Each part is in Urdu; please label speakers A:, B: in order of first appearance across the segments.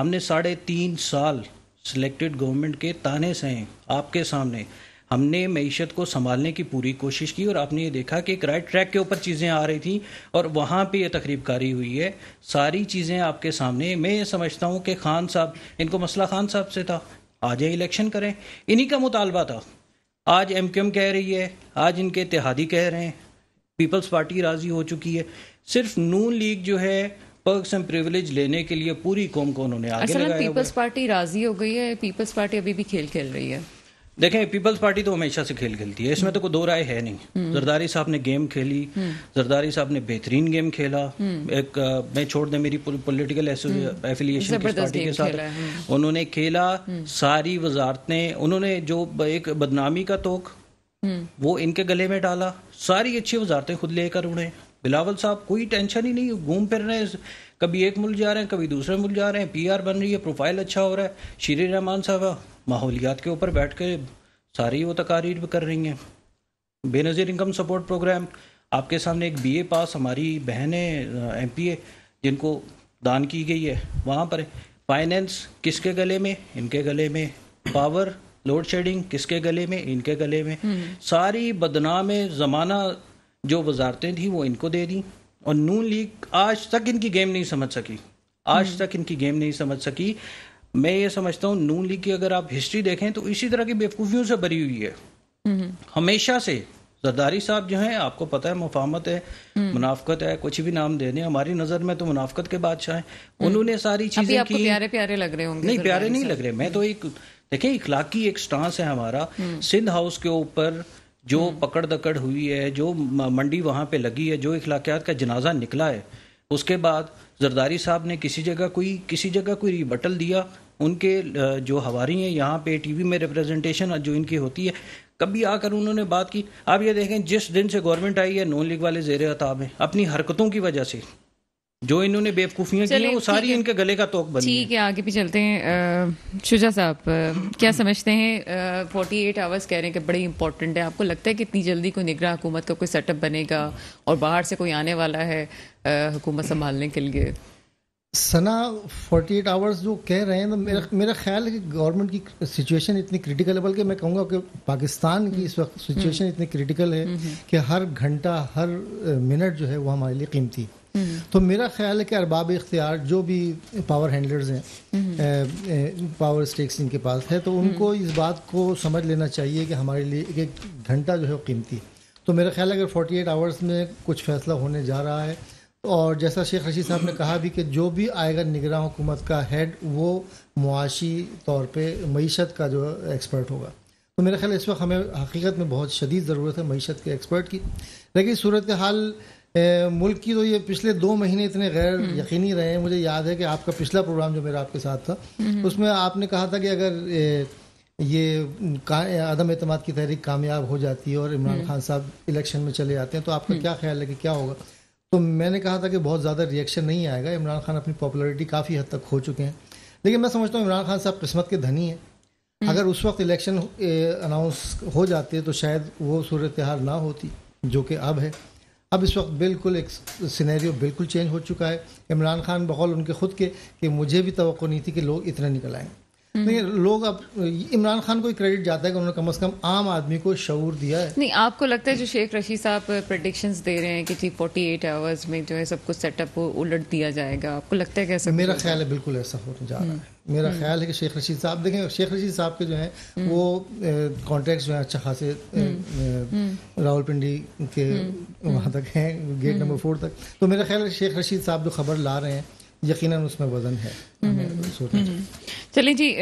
A: ہم نے 3.5 سال سلیکٹڈ گورنمنٹ کے تانے سہیں آپ کے سامنے. ہم نے معیشت کو سنبھالنے کی پوری کوشش کی اور آپ نے یہ دیکھا کہ ایک رائٹ ٹریک کے اوپر چیزیں آ رہی تھیں اور وہاں پہ یہ تقریب کاری ہوئی ہے. ساری چیزیں آپ کے سامنے. میں یہ سمجھتا ہوں کہ خان صاحب، ان کو مسئلہ خان صاحب سے تھا، آ جائیں الیکشن کریں. انہی کا مطالبہ تھا. آج ایم کیو ایم کہہ رہی ہے، آج ان کے اتحادی کہہ رہے ہیں، پیپلز پارٹی راضی ہو چکی ہے. صرف نون لیگ جو ہے پرکس اینڈ پریولیج لینے کے لیے پوری قوم کو انہوں نے آگے لگایا.
B: پیپلز پارٹی راضی ہو گئی ہے، پیپلز پارٹی ابھی بھی کھیل کھیل رہی ہے.
A: دیکھیں پیپلز پارٹی تو ہمیشہ سے کھیل کھیلتی ہے، اس میں تو کوئی دو رائے ہے نہیں. زرداری صاحب نے گیم کھیلی، زرداری صاحب نے بہترین گیم کھیلا. ایک میں چھوڑ دیں میری پولیٹیکل ایفیلیشن کس پارٹی کے ساتھ، انہوں نے کھیلا. ساری وزارتیں انہوں نے جو ایک بدنامی کا توق وہ ان کے گلے میں ڈالا. ساری اچھی وزارتیں خود لے کر اڑے. بلاول صاحب کوئی ٹینشن ہی نہیں، گھوم پھر رہے ہیں، کبھی ایک ملک جا رہے ہیں، کبھی دوسرے ملک جا رہے ہیں. پی آر بن رہی ہے، پروفائل اچھا ہو رہا ہے. شیریں رحمان صاحبہ ماحولیات کے اوپر بیٹھ کے ساری وہ تقاریر بھی کر رہی ہیں. بے نظیر انکم سپورٹ پروگرام آپ کے سامنے. ایک بی اے پاس ہماری بہن ہے ایم پی اے جن کو دان کی گئی ہے، وہاں پر فائنینس کس کے گلے میں؟ ان کے گلے میں. پاور لوڈ شیڈنگ کس کے گلے میں؟ ان کے گلے میں. ساری بدنام زمانہ جو وزارتیں تھیں وہ ان کو دے دیں. اور نون لیگ آج تک ان کی گیم نہیں سمجھ سکی، آج تک ان کی گیم نہیں سمجھ سکی. میں یہ سمجھتا ہوں نون لیگ کی اگر آپ ہسٹری دیکھیں تو اسی طرح کی بیوقوفیوں سے بھری ہوئی ہے ہمیشہ سے. زرداری صاحب جو ہیں آپ کو پتہ ہے مفاہمت ہے، منافقت ہے، کچھ بھی نام دے دیں، ہماری نظر میں تو منافقت کے بادشاہ ہیں. انہوں نے ساری چیزیں کی.
B: پیارے پیارے لگ رہے ہوں گے.
A: نہیں پیارے نہیں لگ رہے. میں تو ایک دیکھیں اخلاقی ایک سٹانس ہے ہمارا. سندھ ہاؤس کے اوپر جو پکڑ دکڑ ہوئی ہے، جو منڈی وہاں پہ لگی ہے، جو اخلاقیات کا جنازہ نکلا ہے، اس کے بعد زرداری صاحب نے کسی جگہ کوئی ریبٹل دیا. ان کے جو ہواری ہیں یہاں پہ ٹی وی میں ریپریزنٹیشن جو ان کی ہوتی ہے، کبھی آ کر انہوں نے بات کی. آپ یہ دیکھیں جس دن سے گورنمنٹ آئی ہے نون لیگ والے زیر عتاب ہیں اپنی حرکتوں کی وجہ سے. جو انہوں نے بیوقوفیاں کی ہیں وہ ساری ان کے گلے کا توق بنی.
B: ٹھیک ہے، آگے بھی چلتے ہیں. شجاع صاحب کیا سمجھتے ہیں؟ 48 آورس کہہ رہے ہیں کہ بڑی امپورٹنٹ ہے. آپ کو لگتا ہے کہ اتنی جلدی کوئی نگراں حکومت کا کوئی سیٹ اپ بنے گا اور باہر سے کوئی آنے والا ہے حکومت سنبھالنے کے لیے؟
C: سنا 48 آورس جو کہہ رہے ہیں تو میرا خیال ہے کہ گورنمنٹ کی سچویشن اتنی کرٹیکل ہے، بلکہ میں کہوں گا کہ پاکستان کی اس وقت سچویشن اتنی کرٹیکل ہے کہ ہر گھنٹہ ہر منٹ جو ہے وہ ہمارے لیے قیمتی. تو میرا خیال ہے کہ ارباب اختیار جو بھی پاور ہینڈلرز ہیں، پاور اسٹیکس ان کے پاس ہے، تو ان کو اس بات کو سمجھ لینا چاہیے کہ ہمارے لیے ایک گھنٹہ جو ہے وہ قیمتی. تو میرا خیال ہے اگر 48 آورس میں کچھ فیصلہ ہونے جا رہا ہے، اور جیسا شیخ رشید صاحب نے کہا بھی کہ جو بھی آئے گا نگراں حکومت کا ہیڈ وہ معاشی طور پہ معیشت کا جو ایکسپرٹ ہوگا. تو میرا خیال ہے اس وقت ہمیں حقیقت میں بہت شدید ضرورت ہے معیشت کے ایکسپرٹ کی. لیکن صورتحال ملک کی تو یہ پچھلے 2 مہینے اتنے غیر یقینی رہے ہیں. مجھے یاد ہے کہ آپ کا پچھلا پروگرام جو میرا آپ کے ساتھ تھا اس میں آپ نے کہا تھا کہ اگر یہ عدم اعتماد کی تحریک کامیاب ہو جاتی ہے اور عمران خان صاحب الیکشن میں چلے جاتے ہیں تو آپ کا کیا خیال ہے کہ کیا ہوگا؟ تو میں نے کہا تھا کہ بہت زیادہ ریئیکشن نہیں آئے گا. عمران خان اپنی پاپولیرٹی کافی حد تک کھو چکے ہیں. لیکن میں سمجھتا ہوں عمران خان صاحب قسمت کے دھنی ہیں. اگر اس وقت الیکشن اناؤنس ہو جاتے تو شاید وہ صورتحال نہ ہوتی جو کہ اب ہے. اب اس وقت بالکل ایک سینیریو بالکل چینج ہو چکا ہے. عمران خان بقول ان کے خود کے کہ مجھے بھی توقع نہیں تھی کہ لوگ اتنے نکل آئیں. لیکن لوگ اب عمران خان کو کریڈٹ جاتا ہے کہ انہوں نے کم از کم عام آدمی کو شعور دیا ہے. نہیں
B: آپ کو لگتا ہے جو شیخ رشید صاحب پریڈکشنز دے رہے ہیں کہ 48 آورز میں جو ہے سب کچھ سیٹ اپ الٹ دیا جائے گا، آپ کو لگتا ہے کہ ایسا؟
C: میرا خیال ہے بالکل ایسا ہونے جا رہا ہے. میرا خیال ہے کہ شیخ رشید صاحب دیکھیں شیخ رشید صاحب کے جو ہیں وہ کانٹیکٹس جو ہیں اچھا خاصے راول پنڈی کے وہاں تک ہیں، گیٹ نمبر 4 تک. تو میرا خیال ہے شیخ رشید صاحب جو خبر لا رہے ہیں یقیناً اس میں وزن ہے.
B: چلیں جی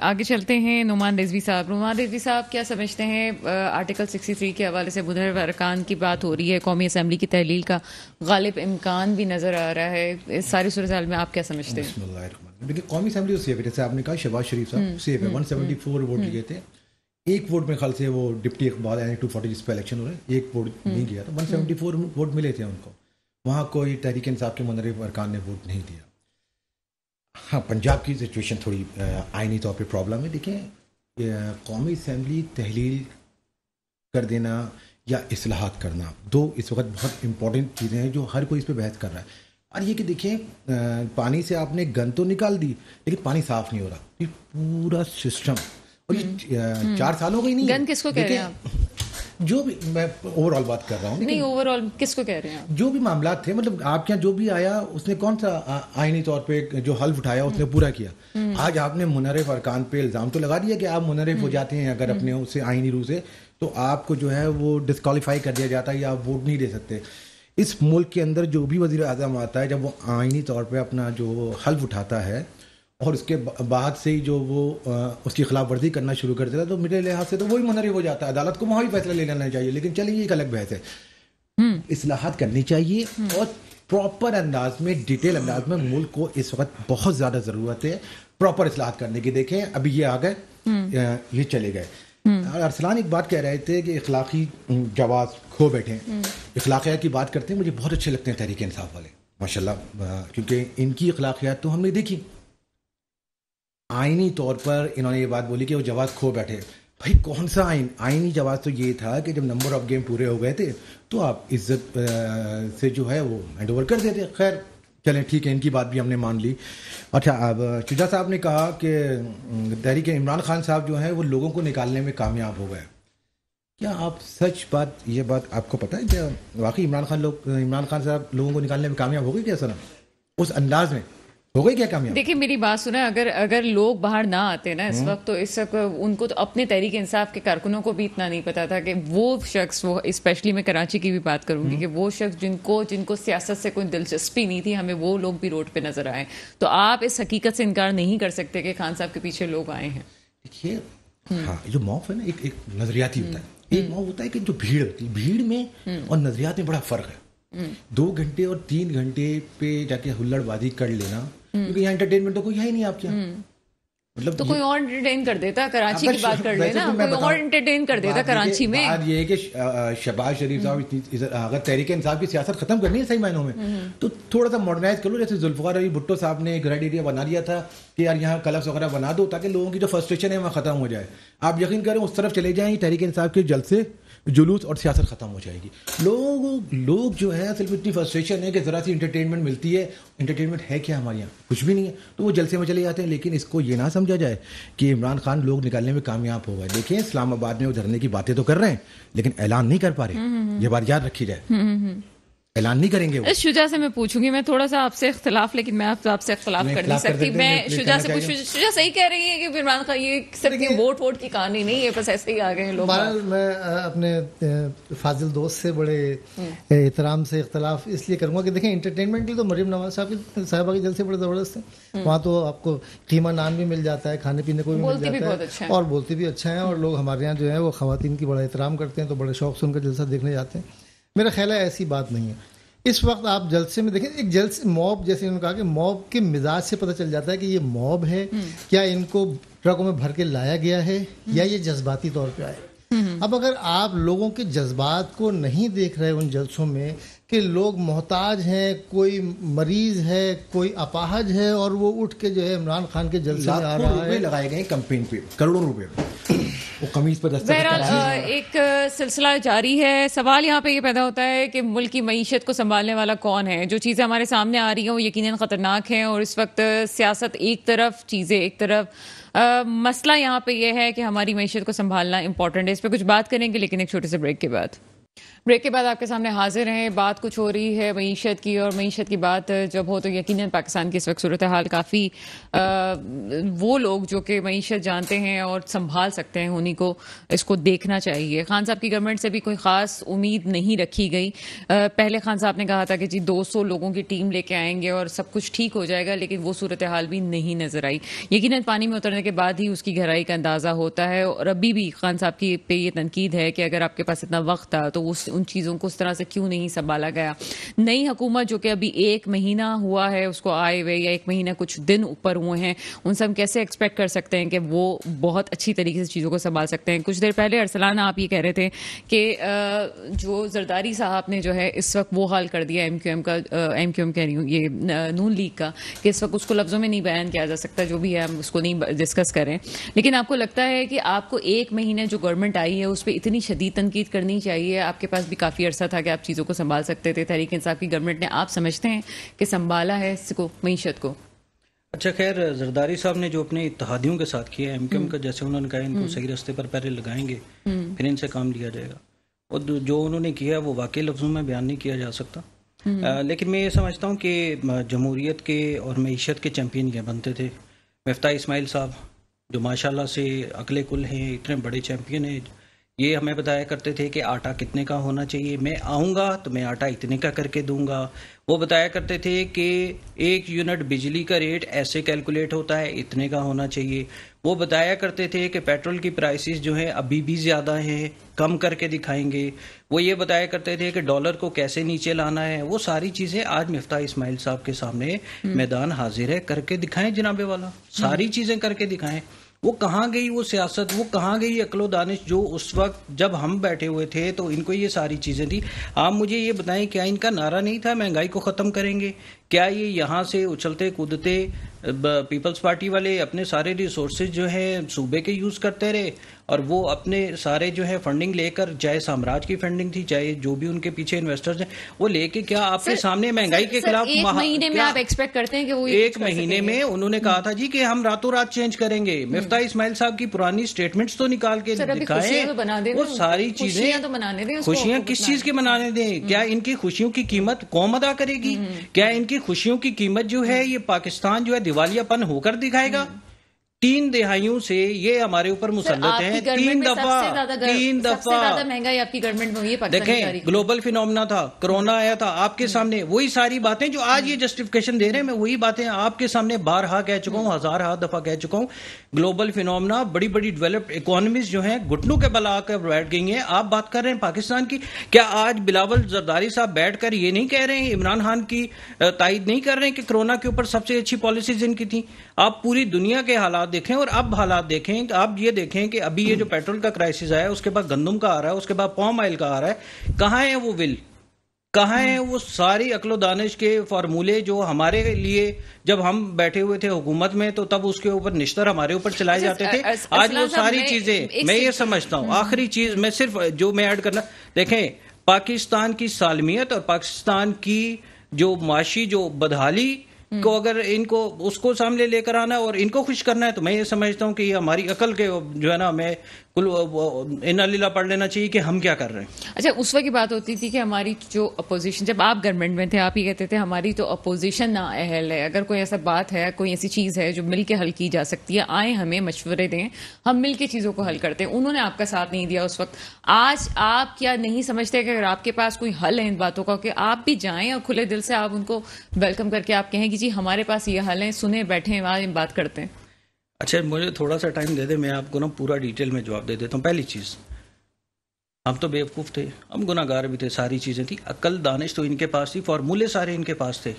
B: آگے چلتے ہیں. نعمان رضوی صاحب کیا سمجھتے ہیں آرٹیکل 63 کے حوالے سے مدھر ارکان کی بات ہو رہی ہے، قومی اسمبلی کی تحلیل کا غالب امکان بھی نظر آ رہا ہے، اس ساری صورتحال میں آپ کیا سمجھتے ہیں؟
D: بسم اللہ الرحمن الرحیم. دیکھیے قومی اسمبلی سیف ہے، جیسے آپ نے کہا شہباز شریف صاحب سیف ہے. 174 ووٹ لیے تھے. ایک ووٹ میں خیال سے وہ ڈپٹی اقبال یعنی 240 جس پہ الیکشن ہو رہے ہیں، ایک ووٹ نہیں گیا تھا. 174 ووٹ ملے تھے ان کو. وہاں کوئی تحریک انصاف کے منظر ارکان نے ووٹ نہیں دیا. ہاں پنجاب کی سچویشن تھوڑی آئینی طور پہ پرابلم ہے. دیکھیں قومی اسمبلی تحلیل کر دینا یا اصلاحات کرنا دو اس وقت بہت امپورٹنٹ چیزیں ہیں جو ہر کوئی اس پہ بحث کر رہا ہے. اور یہ کہ دیکھیں پانی سے آپ نے گند تو نکال دی لیکن پانی صاف نہیں ہو رہا. یہ پورا سسٹم اور یہ 4 سالوں کا ہی نہیں.
B: گند کس کو کہہ رہے ہیں آپ؟
D: جو بھی میں اوور آل بات کر رہا ہوں,
B: نہیں اوور آل کس کو کہہ رہے ہیں آپ؟
D: جو بھی معاملات تھے, مطلب آپ کے یہاں جو بھی آیا اس نے کون سا آئینی طور پہ جو حلف اٹھایا اس نے پورا کیا. آج آپ نے منحرف ارکان پہ الزام تو لگا دیا کہ آپ منحرف ہو جاتے ہیں اگر اپنے اس سے آئینی روح سے, تو آپ کو جو ہے وہ ڈسکوالیفائی کر دیا جاتا ہے یا آپ ووٹ نہیں دے سکتے. اس ملک کے اندر جو بھی وزیر اعظم آتا ہے جب وہ آئینی طور پہ اپنا جو حلف اٹھاتا ہے اور اس کے بعد سے ہی جو وہ اس کی خلاف ورزی کرنا شروع کر دیتا ہے تو میرے لحاظ سے تو وہی منحرف ہو جاتا ہے. عدالت کو وہاں بھی فیصلہ لے لینا چاہیے, لیکن چلیے یہ ایک الگ بحث ہے. اصلاحات کرنی چاہیے اور پراپر انداز میں, ڈیٹیل انداز میں. ملک کو اس وقت بہت زیادہ ضرورت ہے پراپر اصلاحات کرنے کی. دیکھیں ابھی یہ آ گئے, یہ چلے گئے. ارسلان ایک بات کہہ رہے تھے کہ اخلاقی جواز کھو بیٹھے. اخلاقیات کی بات کرتے ہیں, مجھے بہت اچھے لگتے ہیں تحریک انصاف والے ماشاء اللہ, کیونکہ ان کی اخلاقیات تو ہم نے دیکھی. آئینی طور پر انہوں نے یہ بات بولی کہ وہ جواز کھو بیٹھے. بھائی کون سا آئینی جواز تو یہ تھا کہ جب نمبر آف گیم پورے ہو گئے تھے تو آپ عزت سے جو ہے وہ ہینڈ اوور کر دیتے. خیر چلیں ٹھیک ہے, ان کی بات بھی ہم نے مان لی. اچھا اب شجاع صاحب نے کہا کہ تحریک عمران خان صاحب جو ہیں وہ لوگوں کو نکالنے میں کامیاب ہو گئے. کیا آپ سچ بات, یہ بات آپ کو پتہ ہے کیا واقعی عمران خان صاحب لوگوں کو نکالنے میں کامیاب ہو گئے کیا؟ سنا اس انداز میں ہو گئی کیا کامیاب؟
B: دیکھیں میری بات سنیں, اگر لوگ باہر نہ آتے نا اس وقت, تو اس وقت ان کو تو اپنے تحریک انصاف کے کارکنوں کو بھی اتنا نہیں پتا تھا کہ وہ شخص, وہ اسپیشلی میں کراچی کی بھی بات کروں گی, کہ وہ شخص جن کو سیاست سے کوئی دلچسپی نہیں تھی, ہمیں وہ لوگ بھی روڈ پہ نظر آئے. تو آپ اس حقیقت سے انکار نہیں کر سکتے کہ خان صاحب کے پیچھے لوگ آئے ہیں.
D: دیکھیے ہاں, جو موقف ہے نا ایک نظریاتی ہوتا ہے. ایک موقف ہوتا ہے کہ جو بھیڑ ہوتی ہے, بھیڑ میں اور نظریات میں بڑا فرق ہے. 2 گھنٹے اور 3 گھنٹے پہ جا کے ہلڑ بازی کر لینا, کیونکہ یہاں انٹرٹینمنٹ تو کوئی ہے ہی نہیں آپ کے یہاں. مطلب
B: تو کوئی اور انٹرٹین کر دیتا, کراچی کی بات کر لینا, کوئی اور انٹرٹین کر دیتا کراچی میں.
D: بات یہ ہے کہ شہباز شریف صاحب اگر تحریک انصاف کی سیاست ختم کرنی ہے صحیح معنوں میں, تو تھوڑا سا ماڈرنائز کر لو. جیسے ذوالفقار علی بھٹو صاحب نے ایک ریڈ ایریا بنا دیا تھا کہ یار یہاں کلبس وغیرہ بنا دو تاکہ لوگوں کی جو فرسٹریشن ہے وہاں ختم ہو جائے. آپ یقین کریں اس طرف چلے جائیں, تحریک انصاف کے جلسے جلوس اور سیاست ختم ہو جائے گی. لوگ جو ہے صرف اتنی فرسٹریشن ہے کہ ذرا سی انٹرٹینمنٹ ملتی ہے. انٹرٹینمنٹ ہے کیا ہمارے یہاں؟ کچھ بھی نہیں ہے, تو وہ جلسے میں چلے جاتے ہیں. لیکن اس کو یہ نہ سمجھا جائے کہ عمران خان لوگ نکالنے میں کامیاب ہو گئے. دیکھیں اسلام آباد میں وہ دھرنے کی باتیں تو کر رہے ہیں لیکن اعلان نہیں کر پا رہے. یہ بات یاد رکھی جائے, اعلان نہیں کریں گے وہ.
B: شجاع سے میں پوچھوں گی, میں تھوڑا سا آپ سے اختلاف, لیکن میں آپ سے اختلاف کر نہیں سکتی. میں شجاع سے پوچھوں, شجاع صحیح کہہ رہی ہے کہ عمران خان یہ صرف ووٹ کی کہانی نہیں ہے, بس ایسے ہی آ گئے ہیں لوگ.
C: میں اپنے فاضل دوست سے بڑے احترام سے اختلاف اس لیے کروں گا کہ دیکھیں انٹرٹینمنٹ کے لیے تو مریم نواز صاحبہ کے جلسے بڑے زبردست ہیں. وہاں تو آپ کو قیمہ نان بھی مل جاتا ہے, کھانے پینے کو بھی مل جاتا ہے, اور بولتے بھی اچھا ہیں. اور لوگ ہمارے یہاں جو ہے وہ خواتین کی بڑا احترام کرتے ہیں, تو بڑے شوق سے ان کا جلسہ دیکھنے جاتے ہیں. میرا خیال ہے ایسی بات نہیں ہے. اس وقت آپ جلسے میں دیکھیں, ایک جلسے موب, جیسے انہوں نے کہا کہ موب کے مزاج سے پتہ چل جاتا ہے کہ یہ موب ہے, کیا ان کو ٹرکوں میں بھر کے لایا گیا ہے یا یہ جذباتی طور پہ آئے. اب اگر آپ لوگوں کے جذبات کو نہیں دیکھ رہے ان جلسوں میں کہ لوگ محتاج ہیں, کوئی مریض ہے, کوئی اپاہج ہے, اور وہ اٹھ کے جو ہے عمران خان کے جلسے میں آ رہا ہے.
D: لگائے گئے کمپین پہ کروڑوں روپے, وہ قمیض پر
B: بہرحال ایک سلسلہ جاری ہے. سوال یہاں پہ یہ پیدا ہوتا ہے کہ ملک کی معیشت کو سنبھالنے والا کون ہے. جو چیزیں ہمارے سامنے آ رہی ہیں وہ یقیناً خطرناک ہیں, اور اس وقت سیاست ایک طرف, چیزیں ایک طرف. مسئلہ یہاں پہ یہ ہے کہ ہماری معیشت کو سنبھالنا امپورٹنٹ ہے. اس پہ کچھ بات کریں گے لیکن ایک چھوٹے سے بریک کے بعد. بریک کے بعد آپ کے سامنے حاضر ہیں. بات کچھ ہو رہی ہے معیشت کی, اور معیشت کی بات جب ہو تو یقیناً پاکستان کی اس وقت صورتحال کافی وہ لوگ جو کہ معیشت جانتے ہیں اور سنبھال سکتے ہیں انہیں کو اس کو دیکھنا چاہیے. خان صاحب کی گورنمنٹ سے بھی کوئی خاص امید نہیں رکھی گئی. پہلے خان صاحب نے کہا تھا کہ جی 200 لوگوں کی ٹیم لے کے آئیں گے اور سب کچھ ٹھیک ہو جائے گا, لیکن وہ صورتحال بھی نہیں نظر آئی. یقیناً پانی میں اترنے کے بعد ہی اس کی گہرائی کا اندازہ ہوتا ہے. اور ابھی بھی خان صاحب کی پہ یہ تنقید ہے کہ اگر آپ کے پاس اتنا وقت تھا تو ان چیزوں کو اس طرح سے کیوں نہیں سنبھالا گیا. نئی حکومت جو کہ ابھی 1 مہینہ ہوا ہے اس کو آئے ہوئے, یا 1 مہینہ کچھ دن اوپر ہوئے ہیں, ان سے ہم کیسے ایکسپیکٹ کر سکتے ہیں کہ وہ بہت اچھی طریقے سے چیزوں کو سنبھال سکتے ہیں. کچھ دیر پہلے ارسلان آپ یہ کہہ رہے تھے کہ جو زرداری صاحب نے جو ہے اس وقت وہ حال کر دیا ایم کیو ایم کہہ رہی ہوں, یہ نون لیگ کا, کہ اس وقت اس کو لفظوں میں نہیں بیان کیا جا سکتا, جو بھی ہے ہم اس کو نہیں ڈسکس کریں. لیکن آپ کو لگتا ہے کہ آپ کو 1 مہینے جو گورنمنٹ آئی ہے اس پہ اتنی شدید تنقید کرنی چاہیے؟ آپ آپ کے پاس بھی کافی عرصہ تھا کہ آپ چیزوں کو سنبھال سکتے تھے. تحریک انصاف کی گورنمنٹ نے, آپ سمجھتے ہیں کہ سنبھالا ہے اس کو, معیشت کو؟
A: اچھا خیر, زرداری صاحب نے جو اپنے اتحادیوں کے ساتھ کیا ہے, ایم کیو ایم کا, جیسے انہوں نے کہا ان کو صحیح راستے پر پہلے لگائیں گے پھر ان سے کام لیا جائے گا, اور جو انہوں نے کیا وہ واقعی لفظوں میں بیان نہیں کیا جا سکتا. لیکن میں یہ سمجھتا ہوں کہ جمہوریت کے اور معیشت کے چیمپئن یہ بنتے تھے مفتاح اسماعیل صاحب, جو ماشاءاللہ سے عقل کل ہیں, اتنے بڑے چیمپئن ہیں. یہ ہمیں بتایا کرتے تھے کہ آٹا کتنے کا ہونا چاہیے, میں آؤں گا تو میں آٹا اتنے کا کر کے دوں گا. وہ بتایا کرتے تھے کہ 1 یونٹ بجلی کا ریٹ ایسے کیلکولیٹ ہوتا ہے, اتنے کا ہونا چاہیے. وہ بتایا کرتے تھے کہ پیٹرول کی پرائسز جو ہیں ابھی بھی زیادہ ہیں, کم کر کے دکھائیں گے. وہ یہ بتایا کرتے تھے کہ ڈالر کو کیسے نیچے لانا ہے. وہ ساری چیزیں آج مفتاح اسماعیل صاحب کے سامنے میدان حاضر ہے, کر کے دکھائیں جناب والا, ساری چیزیں کر کے دکھائیں. وہ کہاں گئی وہ سیاست, وہ کہاں گئی عقل و دانش جو اس وقت جب ہم بیٹھے ہوئے تھے تو ان کو یہ ساری چیزیں تھی. آپ مجھے یہ بتائیں, کیا ان کا نعرہ نہیں تھا مہنگائی کو ختم کریں گے؟ کیا یہ یہاں سے اچھلتے کودتے پیپلز پارٹی والے اپنے سارے ریسورسز جو ہیں صوبے کے یوز کرتے رہے, اور وہ اپنے سارے جو ہے فنڈنگ لے کر, چاہے سامراج کی فنڈنگ تھی, چاہے جو بھی ان کے پیچھے انویسٹرز ہیں, وہ لے کے کیا آپ کے سامنے مہنگائی کے خلاف
B: ایک مہینے میں آپ ایکسپیکٹ کرتے ہیں کہ وہ
A: 1 مہینے میں انہوں نے کہا تھا جی کہ ہم راتوں رات چینج کریں گے. مفتاح اسماعیل صاحب کی پرانی سٹیٹمنٹس تو نکال کے دکھائیں, وہ ساری چیزیں. خوشیاں کس چیز کی منانے دیں؟ کیا ان کی خوشیوں کی قیمت قوم ادا کرے گی؟ کیا ان کی خوشیوں کی قیمت جو ہے یہ پاکستان جو ہے دیوالیہ پن ہو کر دکھائے گا؟ 3 دہائیوں سے یہ ہمارے اوپر مسلط ہیں. 3 دفعہ
B: مہنگائی آپ کی گورنمنٹ میں.
A: دیکھیں, گلوبل فینومنا تھا, کرونا آیا تھا, آپ کے سامنے وہی ساری باتیں جو آج یہ جسٹیفیکیشن دے رہے ہیں, میں وہی باتیں آپ کے سامنے بارہا کہہ چکا ہوں, 1000 دفعہ کہہ چکا ہوں. گلوبل فینومنا, بڑی بڑی ڈیولپڈ اکانومیز جو ہیں گھٹنوں کے بل آ کر بیٹھ گئی ہیں. آپ بات کر رہے ہیں پاکستان کی. کیا آج بلاول زرداری صاحب بیٹھ کر یہ نہیں کہہ رہے ہیں, عمران خان کی تائید نہیں کر رہے ہیں کہ کرونا کے اوپر سب سے اچھی پالیسیز ان کی تھیں؟ آپ پوری دنیا کے حالات دیکھیں اور اب حالات دیکھیں. آپ یہ دیکھیں کہ ابھی یہ جو پیٹرول کا کرائسس آیا ہے, اس کے بعد گندم کا آ رہا ہے, اس کے بعد پام آئل کا آ رہا ہے. کہاں ہے وہ ول, کہاں ہیں وہ ساری عقل و دانش کے فارمولے جو ہمارے لیے جب ہم بیٹھے ہوئے تھے حکومت میں تو تب اس کے اوپر نشتر ہمارے اوپر چلائے جاتے تھے. آج وہ ساری چیزیں, میں یہ سمجھتا ہوں, آخری چیز میں صرف جو میں ایڈ کرنا, دیکھیں پاکستان کی سالمیت اور پاکستان کی جو معاشی جو بدحالی کو اگر ان کو اس کو سامنے لے کر آنا اور ان کو خوش کرنا ہے, تو میں یہ سمجھتا ہوں کہ یہ ہماری عقل کے جو ہے نا, میں انا للہ پڑھ لینا چاہیے کہ ہم کیا کر رہے ہیں.
B: اچھا, اس وقت کی بات ہوتی تھی کہ ہماری جو اپوزیشن, جب آپ گورنمنٹ میں تھے آپ ہی کہتے تھے ہماری تو اپوزیشن نا اہل ہے, اگر کوئی ایسا بات ہے, کوئی ایسی چیز ہے جو مل کے حل کی جا سکتی ہے, آئیں ہمیں مشورے دیں, ہم مل کے چیزوں کو حل کرتے ہیں. انہوں نے آپ کا ساتھ نہیں دیا اس وقت. آج آپ کیا نہیں سمجھتے کہ اگر آپ کے پاس کوئی حل ہے ان باتوں کا, کہ آپ بھی جائیں اور کھلے دل سے آپ ان کو ویلکم کر کے آپ کہیں کہ جی ہمارے پاس یہ حل ہے, سنیں, بیٹھیں, وہاں بات کرتے ہیں.
A: اچھا, مجھے تھوڑا سا ٹائم دے دیں, میں آپ کو نا پورا ڈیٹیل میں جواب دے دیتا ہوں. پہلی چیز, ہم تو بیوقوف تھے, ہم گناہ گار بھی تھے, ساری چیزیں تھی, عقل دانش تو ان کے پاس تھی, فارمولے سارے ان کے پاس تھے.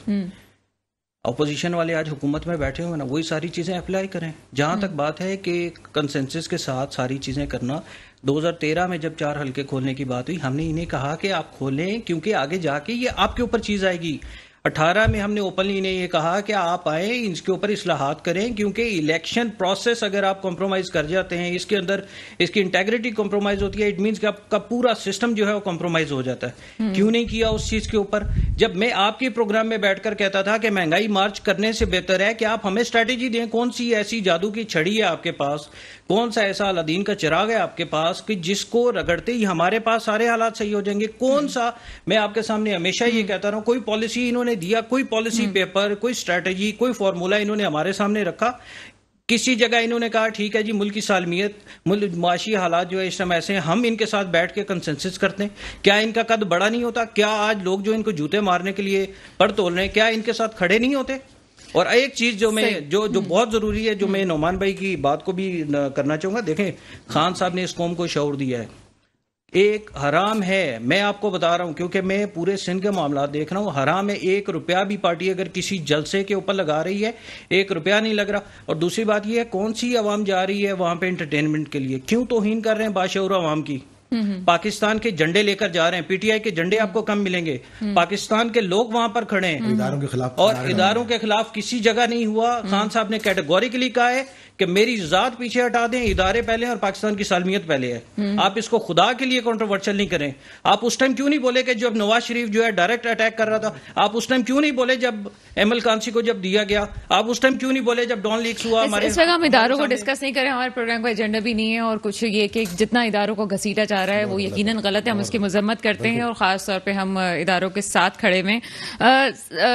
A: اپوزیشن والے آج حکومت میں بیٹھے ہوئے نا, وہی ساری چیزیں اپلائی کریں. جہاں تک بات ہے کہ کنسنسس کے ساتھ ساری چیزیں کرنا, 2013 میں جب 4 حلقے کھولنے کی بات ہوئی, ہم نے انہیں کہا کہ آپ کھولیں, کیونکہ آگے جا کے یہ آپ کے اوپر چیز آئے گی. 18 میں ہم نے اوپنلی انہیں یہ کہا کہ آپ آئیں, اس کے اوپر اصلاحات کریں, کیونکہ الیکشن پروسیس اگر آپ کمپرومائز کر جاتے ہیں, اس کے اندر اس کی انٹیگریٹی کمپرومائز ہوتی ہے, اٹ مینس کہ آپ کا پورا سسٹم جو ہے وہ کمپرومائز ہو جاتا ہے. کیوں نہیں کیا اس چیز کے اوپر؟ جب میں آپ کے پروگرام میں بیٹھ کر کہتا تھا کہ مہنگائی مارچ کرنے سے بہتر ہے کہ آپ ہمیں اسٹریٹجی دیں, کون سی ایسی جادو کی چھڑی ہے آپ کے پاس, کون سا ایسا الادین کا چراغ ہے آپ کے پاس کہ جس کو رگڑتے ہی ہمارے پاس سارے حالات صحیح ہو جائیں گے, کون سا. میں آپ کے سامنے ہمیشہ یہ کہتا رہا ہوں, کوئی پالیسی انہوں نے دیا, کوئی پالیسی پیپر, کوئی اسٹریٹجی, کوئی فارمولا انہوں نے ہمارے سامنے رکھا. کسی جگہ انہوں نے کہا ٹھیک ہے جی ملک کی سالمیت, معاشی حالات جو ہے اس طرح ایسے ہیں, ہم ان کے ساتھ بیٹھ کے کنسنسس کرتے ہیں. کیا ان کا قد بڑا نہیں ہوتا؟ کیا آج لوگ جو ان کو جوتے مارنے کے لیے پر تول رہے ہیں, کیا ان کے ساتھ کھڑے نہیں ہوتے؟ اور ایک چیز جو میں جو بہت ضروری ہے, جو میں نعمان بھائی کی بات کو بھی کرنا چاہوں گا, دیکھیں خان صاحب نے اس قوم کو شعور دیا ہے. ایک حرام ہے, میں آپ کو بتا رہا ہوں کیونکہ میں پورے سندھ کے معاملات دیکھ رہا ہوں, حرام ہے 1 روپیہ بھی پارٹی اگر کسی جلسے کے اوپر لگا رہی ہے, 1 روپیہ نہیں لگ رہا. اور دوسری بات یہ ہے, کون سی عوام جا رہی ہے وہاں پہ انٹرٹینمنٹ کے لیے؟ کیوں توہین کر رہے ہیں باشعور عوام کی؟ پاکستان کے جھنڈے لے کر جا رہے ہیں, پی ٹی آئی کے جھنڈے آپ کو کم ملیں گے, پاکستان کے لوگ وہاں پر کھڑے ہیں,
D: اداروں کے خلاف,
A: اور اداروں کے خلاف کسی جگہ نہیں ہوا. خان صاحب نے کیٹیگوریکلی کہا ہے کہ میری ذات پیچھے ہٹا دیں, ادارے پہلے اور پاکستان کی سالمیت پہلے ہے. آپ اس کو خدا کے لیے کنٹروورشل نہیں کریں. آپ اس ٹائم کیوں نہیں بولے کہ جب نواز شریف جو ہے ڈائریکٹ اٹیک کر رہا تھا, آپ اس ٹائم کیوں نہیں بولے جب ایم ایل کانسی کو جب دیا گیا, آپ اس ٹائم کیوں نہیں بولے جب ڈان لیکس ہوا ہمارے.
B: اس وقت ہم اداروں کو ڈسکس نہیں کریں, ہمارے پروگرام کا ایجنڈا بھی نہیں ہے, اور کچھ یہ کہ جتنا اداروں کو گھسیٹا جا رہا ہے وہ یقیناً غلط ہے, ہم اس کی مذمت کرتے ہیں, اور خاص طور پہ ہم اداروں کے ساتھ کھڑے ہوئے.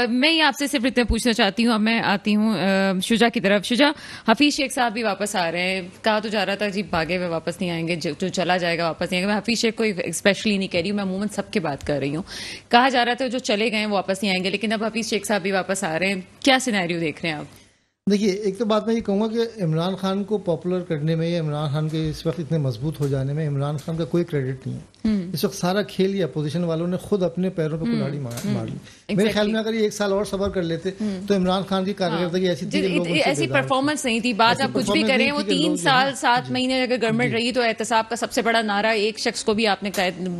B: میں یہ آپ سے صرف اتنا پوچھنا چاہتی ہوں, اب میں آتی ہوں شجا کی طرف. شجا, حفیظ شیخ صاحب بھی واپس آ رہے ہیں, کہا تو جا رہا تھا جی بھاگے ہوئے واپس نہیں آئیں گے, جو چلا جائے گا واپس نہیں آئیں گے. میں حفیظ شیخ کو اسپیشلی نہیں کہہ رہی ہوں, میں عموماً سب کی بات کر رہی ہوں. کہا جا رہا تھا جو چلے گئے وہ واپس نہیں آئیں گے, لیکن اب حفیظ شیخ صاحب بھی واپس آ رہے ہیں. کیا سینیریو دیکھ رہے ہیں آپ؟
C: دیکھیے, ایک تو بات میں یہ کہوں گا کہ عمران خان کو پاپولر کرنے میں یا عمران خان کے اس وقت اتنے مضبوط ہو جانے میں عمران خان کا کوئی کریڈٹ نہیں ہے. اس وقت سارا کھیل یا اپوزیشن والوں نے خود اپنے پیروں پہ کلاڑی مار لی. میرے خیال میں اگر یہ 1 سال اور صبر کر لیتے تو عمران خان کی کارکردگی ایسی تھی کہ
B: ایسی پرفارمنس نہیں تھی. بات آپ کچھ بھی کریں, وہ 3 سال 7 مہینے اگر گورنمنٹ رہی تو احتساب کا سب سے بڑا نعرہ ایک شخص کو بھی آپ نے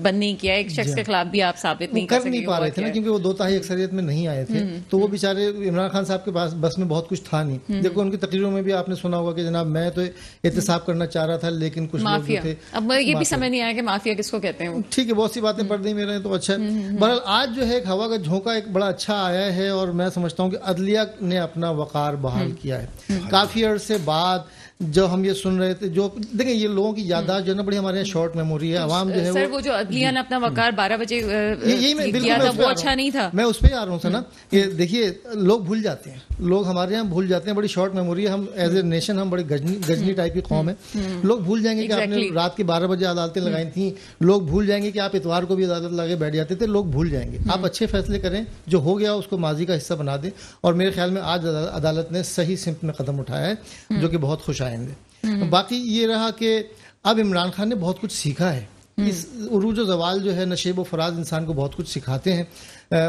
B: بند نہیں کیا, ایک شخص کے خلاف بھی آپ ثابت نہیں
C: کر نہیں پا رہے تھے نا, کیونکہ وہ 2 تہائی اکثریت میں نہیں آئے تھے. تو وہ بیچارے عمران خان صاحب کے پاس بس میں بہت کچھ تھا نہیں. دیکھو ان کی تقریروں میں بھی آپ نے سنا ہوگا کہ جناب میں تو احتساب کرنا چاہ رہا تھا, لیکن کچھ لوگ جو تھے.
B: اب یہ بھی سمجھ نہیں آیا کہ مافیا کس کو کہتے ہیں.
C: ٹھیک ہے, بہت سی باتیں پڑھ دی میرے تو اچھا ہے. بہرحال آج جو ہے ایک ہوا کا جھونکا ایک بڑا اچھا آیا ہے, اور میں سمجھتا ہوں کہ عدلیہ نے اپنا وقار بحال کیا ہے. کافی عرصے بعد جو ہم یہ سن رہے تھے, جو دیکھیں یہ لوگوں کی یادداشت جو ہے نا بڑی ہمارے یہاں شارٹ میموری ہے. عوام جو ہے
B: سر وہ جو عدلیہ نے اپنا وقار 12 بجے کیا تھا وہ اچھا نہیں تھا.
C: میں اس پہ آ رہا ہوں سر نا, کہ دیکھیے لوگ بھول جاتے ہیں, لوگ ہمارے یہاں بھول جاتے ہیں, بڑی شارٹ میموری ہے. ہم ایز اے نیشن ہم بڑی گجنی ٹائپ کی قوم ہے. لوگ بھول جائیں گے کہ آپ نے رات کے 12 بجے عدالتیں لگائی تھیں, لوگ بھول جائیں گے کہ آپ اتوار کو بھی عدالت لگے بیٹھ جاتے تھے, لوگ بھول جائیں گے. آپ اچھے فیصلے کریں, جو ہو گیا اس کو ماضی کا حصہ بنا دیں, اور میرے خیال میں آج عدالت نے صحیح سمت میں قدم اٹھایا ہے جو کہ بہت خوش آئندہ ہے. باقی یہ رہا کہ اب عمران خان نے بہت کچھ سیکھا ہے. اس عروج و زوال جو ہے نشیب و فراز انسان کو بہت کچھ سکھاتے ہیں.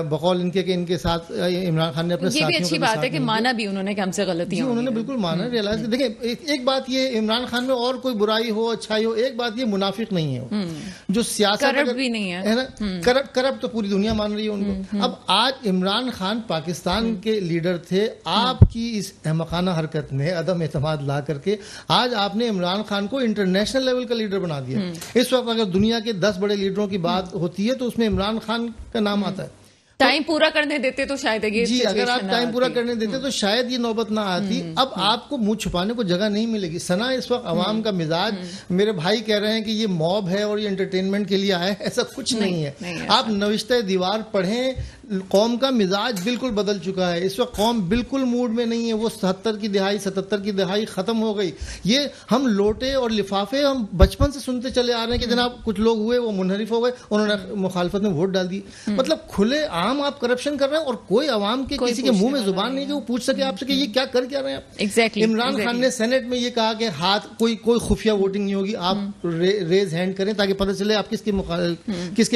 C: بقول ان کے کہ ان کے ساتھ عمران خان نے اپنے
B: یہ بھی اچھی بات ہے کہ مانا بھی انہوں نے کہ ہم سے غلطیاں
C: انہوں نے بالکل مانا, ریئلائز. دیکھیں ایک بات یہ, عمران خان میں اور کوئی برائی ہو اچھائی ہو, ایک بات یہ منافق نہیں ہے, جو سیاست
B: کرپٹ بھی نہیں ہے
C: نا, کرپٹ تو پوری دنیا مان رہی ہے ان کو. اب آج عمران خان پاکستان کے لیڈر تھے, آپ کی اس احمقانہ حرکت نے عدم اعتماد لا کر کے آج آپ نے عمران خان کو انٹرنیشنل لیول کا لیڈر بنا دیا. اس وقت اگر دنیا کے 10 بڑے لیڈروں کی بات ہوتی ہے تو اس میں عمران خان کا نام آتا ہے.
B: ٹائم پورا کرنے دیتے تو شاید
C: جی, اگر آپ ٹائم پورا کرنے دیتے تو شاید یہ نوبت نہ آتی. اب آپ کو منہ چھپانے کو جگہ نہیں ملے گی. سنا اس وقت عوام کا مزاج, میرے بھائی کہہ رہے ہیں کہ یہ موب ہے اور یہ انٹرٹینمنٹ کے لیے آئے, ایسا کچھ نہیں ہے. آپ نوشتہ دیوار پڑھیں, قوم کا مزاج بالکل بدل چکا ہے. اس وقت قوم بالکل موڈ میں نہیں ہے. وہ 70 کی دہائی 77 کی دہائی ختم ہو گئی. یہ ہم لوٹے اور لفافے ہم بچپن سے سنتے چلے آ رہے ہیں کہ جناب کچھ لوگ ہوئے وہ منحرف ہو گئے, انہوں نے مخالفت میں ووٹ ڈال دی. مطلب کھلے عام آپ کرپشن کر رہے ہیں, اور کوئی عوام کے کسی کے منہ میں زبان نہیں کہ وہ پوچھ سکے آپ سے کہ یہ کیا کر کیا رہے ہیں. عمران خان نے سینٹ میں یہ کہا کہ ہاتھ کوئی خفیہ ووٹنگ نہیں ہوگی, آپ ریز ہینڈ کریں تاکہ پتہ چلے آپ کس کے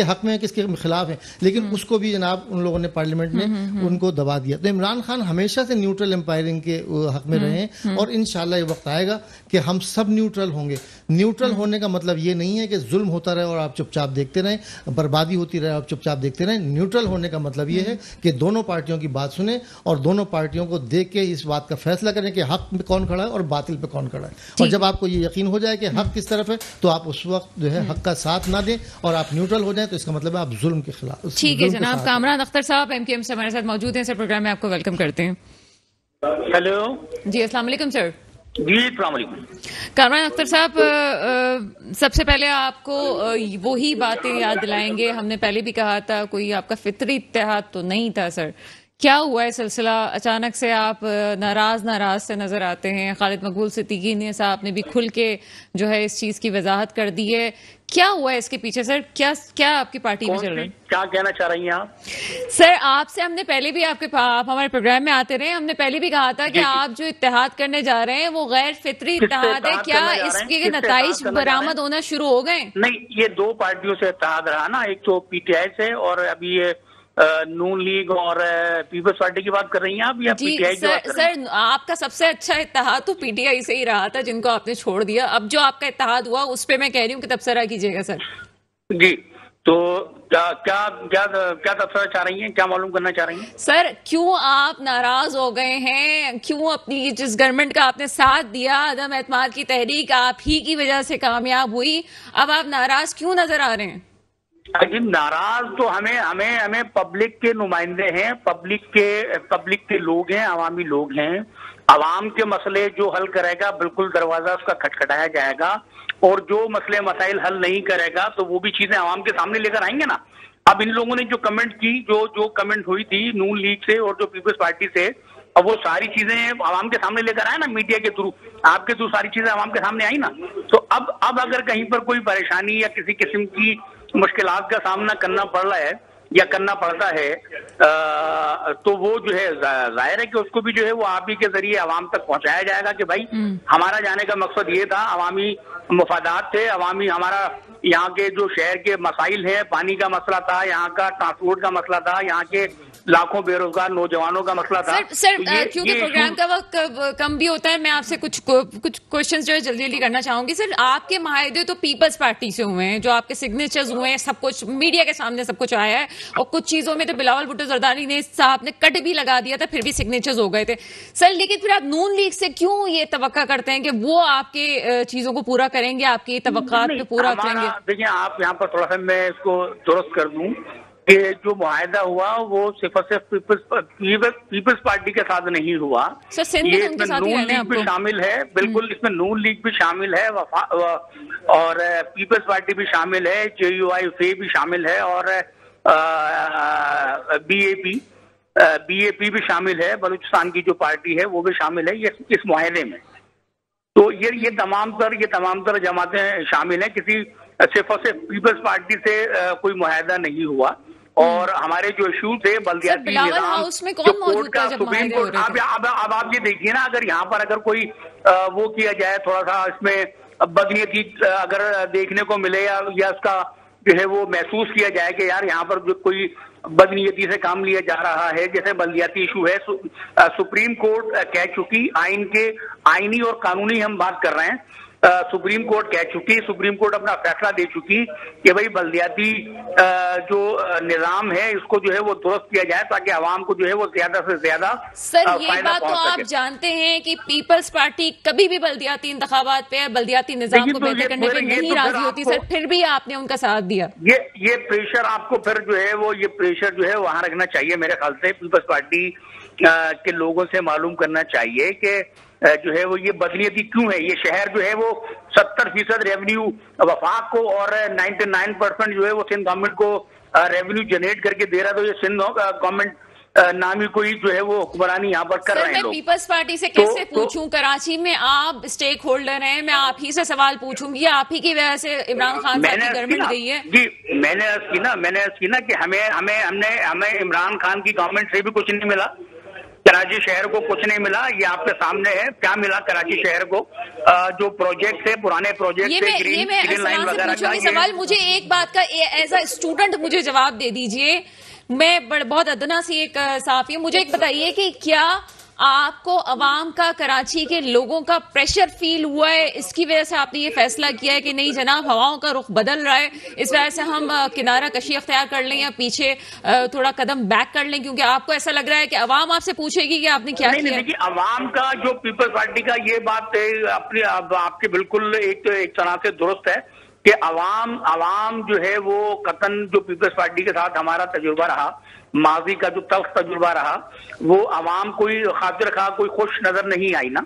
C: حق میں ہیں, کس کے خلاف ہیں. لیکن اس کو بھی جناب ان لوگوں نے پارلیمنٹ میں ان کو دبا دیا. تو عمران خان ہمیشہ سے نیوٹرل امپائرنگ کے حق میں رہے ہیں, اور انشاءاللہ یہ وقت آئے گا کہ ہم سب نیوٹرل ہوں گے. نیوٹرل ہونے کا مطلب یہ نہیں ہے کہ ظلم ہوتا رہے اور آپ چپ چاپ دیکھتے رہیں, بربادی ہوتی رہے آپ چپ چاپ دیکھتے رہیں. نیوٹرل ہونے کا مطلب یہ ہے کہ دونوں پارٹیوں کی بات سنیں اور دونوں پارٹیوں کو دیکھ کے اس بات کا فیصلہ کریں کہ حق پہ کون کھڑا ہے اور باطل پہ کون کھڑا ہے. اور جب آپ کو یہ یقین ہو جائے کہ حق کس طرف ہے تو آپ اس وقت جو ہے حق کا ساتھ نہ دیں اور آپ نیوٹرل ہو جائیں, تو اس کا مطلب ہے آپ ظلم کے خلاف.
B: ٹھیک ہے جناب. کامران اختر صاحب MQM سے ہمارے ساتھ موجود ہیں سر, پروگرام میں آپ کو ویلکم کرتے ہیں.
E: ہیلو
B: جی السلام علیکم سر.
E: جی السلام علیکم.
B: کامران اختر صاحب, سب سے پہلے آپ کو وہی باتیں یاد دلائیں گے. ہم نے پہلے بھی کہا تھا کوئی آپ کا فطری اتحاد تو نہیں تھا سر. کیا ہوا ہے سلسلہ؟ اچانک سے آپ ناراض سے نظر آتے ہیں. خالد مقبول صدیقی نے صاحب نے بھی کھل کے جو ہے اس چیز کی وضاحت کر دی ہے. کیا ہوا ہے اس کے پیچھے سر؟ کیا آپ کی پارٹی میں چل رہا ہے؟
E: کیا کہنا چاہ رہی ہیں آپ؟
B: سر آپ سے ہم نے پہلے بھی آپ ہمارے پروگرام میں آتے رہے, ہم نے پہلے بھی کہا تھا کہ آپ جو اتحاد کرنے جا رہے ہیں وہ غیر فطری اتحاد ہے. کیا اس کے نتائج برآمد ہونا شروع ہو گئے؟
E: نہیں, یہ 2 پارٹیوں سے اتحاد رہا نا, ایک تو PTI سے, اور ابھی یہ نون لیگ اور پیپلز پارٹی کی بات کر رہی ہیں آپ, یا
B: جی
E: PTI کی بات کر رہی ہیں؟
B: سر آپ کا سب سے اچھا اتحاد تو PTI سے ہی رہا تھا جن کو آپ نے چھوڑ دیا. اب جو آپ کا اتحاد ہوا اس پہ میں کہہ رہی ہوں کہ تبصرہ کیجیے گا سر.
E: جی تو کیا تبصرہ چاہ رہی ہیں, کیا معلوم کرنا چاہ رہی ہیں؟
B: سر کیوں آپ ناراض ہو گئے ہیں, کیوں اپنی جس گورنمنٹ کا آپ نے ساتھ دیا, عدم اعتماد کی تحریک آپ ہی کی وجہ سے کامیاب ہوئی, اب آپ ناراض کیوں نظر آ رہے ہیں؟
E: عجیب ناراض تو ہمیں پبلک کے نمائندے ہیں, پبلک کے لوگ ہیں, عوامی لوگ ہیں. عوام کے مسئلے جو حل کرے گا بالکل دروازہ اس کا کھٹکھٹایا جائے گا, اور جو مسئلے مسائل حل نہیں کرے گا تو وہ بھی چیزیں عوام کے سامنے لے کر آئیں گے نا. اب ان لوگوں نے جو کمنٹ کی, جو کمنٹ ہوئی تھی نون لیگ سے اور جو پیپلز پارٹی سے, اب وہ ساری چیزیں عوام کے سامنے لے کر آئے نا, میڈیا کے تھرو, آپ کے تھرو ساری چیزیں عوام کے سامنے آئی نا. تو اب اگر کہیں پر کوئی پریشانی یا کسی قسم کی مشکلات کا سامنا کرنا پڑ رہا ہے یا کرنا پڑتا ہے, تو وہ جو ہے ظاہر ہے کہ اس کو بھی جو ہے وہ آپ ہی کے ذریعے عوام تک پہنچایا جائے گا کہ بھائی ہمارا جانے کا مقصد یہ تھا, عوامی مفادات تھے, عوامی ہمارا یہاں کے جو شہر کے مسائل ہیں, پانی کا مسئلہ تھا, یہاں کا ٹرانسپورٹ کا مسئلہ تھا, یہاں کے لاکھوں بے روزگار نوجوانوں کا مسئلہ تھا.
B: سر کیونکہ پروگرام کا وقت کم بھی ہوتا ہے, میں آپ سے کچھ کوشچنز جو ہے جلدی کرنا چاہوں گی. سر آپ کے معاہدے تو پیپلز پارٹی سے ہوئے ہیں, جو آپ کے سگنیچرز ہوئے ہیں, سب کچھ میڈیا کے سامنے سب کچھ آیا ہے, اور کچھ چیزوں میں تو بلاول بھٹو زرداری نے صاحب نے کٹ بھی لگا دیا تھا, پھر بھی سگنیچرز ہو گئے تھے. سر لیکن پھر آپ نون لیگ سے کیوں یہ توقع کرتے ہیں کہ وہ آپ کے چیزوں کو پورا کریں گے, آپ کی توقعات پہ پورا کریں گے؟
E: دیکھیں آپ یہاں پر تھوڑا سا میں اس کو درست کر دوں کہ جو معاہدہ ہوا وہ صرف اور صرف پیپلز پارٹی کے ساتھ نہیں ہوا, یہ اس میں نون لیگ بھی شامل ہے, بالکل اس میں نون لیگ بھی شامل ہے, اور پیپلز پارٹی بھی شامل ہے, JUIF بھی شامل ہے, اور BAP بھی شامل ہے, بلوچستان کی جو پارٹی ہے وہ بھی شامل ہے اس معاہدے میں. تو یہ تمام تر جماعتیں شامل ہیں, کسی صرف اور صرف پیپلز پارٹی سے کوئی معاہدہ نہیں ہوا. اور ہمارے جو ایشو تھے بلدیاتی نظام جو کورٹ کا سپریم کورٹ, اب آپ یہ دیکھیے نا, اگر یہاں پر اگر کوئی وہ کیا جائے تھوڑا سا اس میں بدنیتی اگر دیکھنے کو ملے یا اس کا جو ہے وہ محسوس کیا جائے کہ یار یہاں پر جو کوئی بدنیتی سے کام لیا جا رہا ہے, جیسے بلدیاتی ایشو ہے, سپریم کورٹ کہہ چکی, آئینی اور قانونی ہم بات کر رہے ہیں, سپریم کورٹ کہہ چکی, سپریم کورٹ اپنا فیصلہ دے چکی کہ بھائی بلدیاتی جو نظام ہے اس کو جو ہے وہ درست کیا جائے تاکہ عوام کو جو ہے وہ زیادہ سے زیادہ
B: سر یہ بات تو آپ جانتے ہیں کہ پیپلز پارٹی کبھی بھی بلدیاتی انتخابات پہ بلدیاتی نظام کو بہتر کرنے پہ نہیں راضی ہوتی سر, پھر بھی آپ نے ان کا ساتھ دیا.
E: یہ پریشر آپ کو پھر جو ہے وہ یہ پریشر جو ہے وہاں رکھنا چاہیے. میرے خیال سے پیپلز پارٹی کے لوگوں سے معلوم کرنا چاہیے کہ جو ہے وہ یہ بدنیتی کیوں ہے. یہ شہر جو ہے وہ 70% ریونیو وفاق کو اور 99% جو ہے وہ سندھ گورنمنٹ کو ریونیو جنریٹ کر کے دے رہا, تو یہ سندھ گورنمنٹ نامی کوئی جو ہے وہ حکمرانی یہاں پر کر رہے ہیں لوگ.
B: میں پیپلز پارٹی سے کیسے پوچھوں, کراچی میں آپ اسٹیک ہولڈر ہیں, میں آپ ہی سے سوال پوچھوں گی, آپ ہی کی وجہ سے عمران خان صاحب کی گورنمنٹ گئی ہے.
E: جی میں نے عرض کی نا کہ ہمیں عمران خان کی گورنمنٹ سے بھی کچھ نہیں ملا, کراچی شہر کو کچھ نہیں ملا. یہ آپ کے سامنے ہے کیا ملا کراچی شہر کو, جو پروجیکٹ ہے پرانے پروجیکٹ ہے گرین لائن وغیرہ کا.
B: سوال مجھے ایک بات کا ایز اے اسٹوڈنٹ مجھے جواب دے دیجئے, میں بہت ادنا سی ایک صحافی, مجھے ایک بتائیے کہ کیا آپ کو عوام کا, کراچی کے لوگوں کا پریشر فیل ہوا ہے, اس کی وجہ سے آپ نے یہ فیصلہ کیا ہے کہ نہیں جناب ہواؤں کا رخ بدل رہا ہے, اس وجہ سے ہم کنارہ کشی اختیار کر لیں یا پیچھے تھوڑا قدم بیک کر لیں, کیونکہ آپ کو ایسا لگ رہا ہے کہ عوام آپ سے پوچھے گی کہ آپ نے کیا کیا؟
E: نہیں, عوام کا جو پیپلز پارٹی کا یہ بات آپ کے بالکل ایک طرح سے درست ہے کہ عوام جو ہے وہ قطعاً جو پیپلز پارٹی کے ساتھ ہمارا تجربہ رہا, ماضی کا جو تلخ تجربہ رہا, وہ عوام کوئی خاطر خواہ کوئی خوش نظر نہیں آئی نا.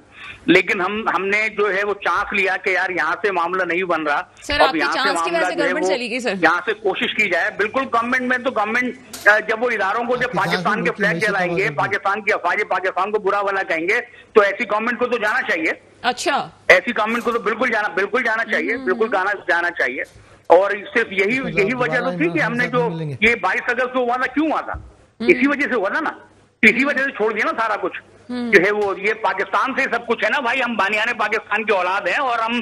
E: لیکن ہم نے جو ہے وہ چانس لیا کہ یار یہاں سے معاملہ نہیں بن رہا, اب یہاں سے معاملہ جو ہے وہ یہاں سے کوشش کی جائے. بالکل گورنمنٹ میں تو گورنمنٹ جب وہ اداروں کو جب پاکستان کے فلیگ جلائیں گے, پاکستان کی افواج پاکستان کو برا بھلا کہیں گے, تو ایسی گورنمنٹ کو تو جانا چاہیے.
B: اچھا,
E: ایسی گورنمنٹ کو تو بالکل جانا چاہیے, بالکل جانا چاہیے. اور صرف یہی وجہ تو تھی کہ ہم نے جو یہ 22 اگست کو ہوا تھا, کیوں ہوا تھا, اسی وجہ سے ہوا تھا نا, اسی وجہ سے چھوڑ دیا نا سارا کچھ جو ہے وہ. یہ پاکستان سے سب کچھ ہے نا بھائی, ہم بانیان پاکستان کی اولاد ہیں, اور ہم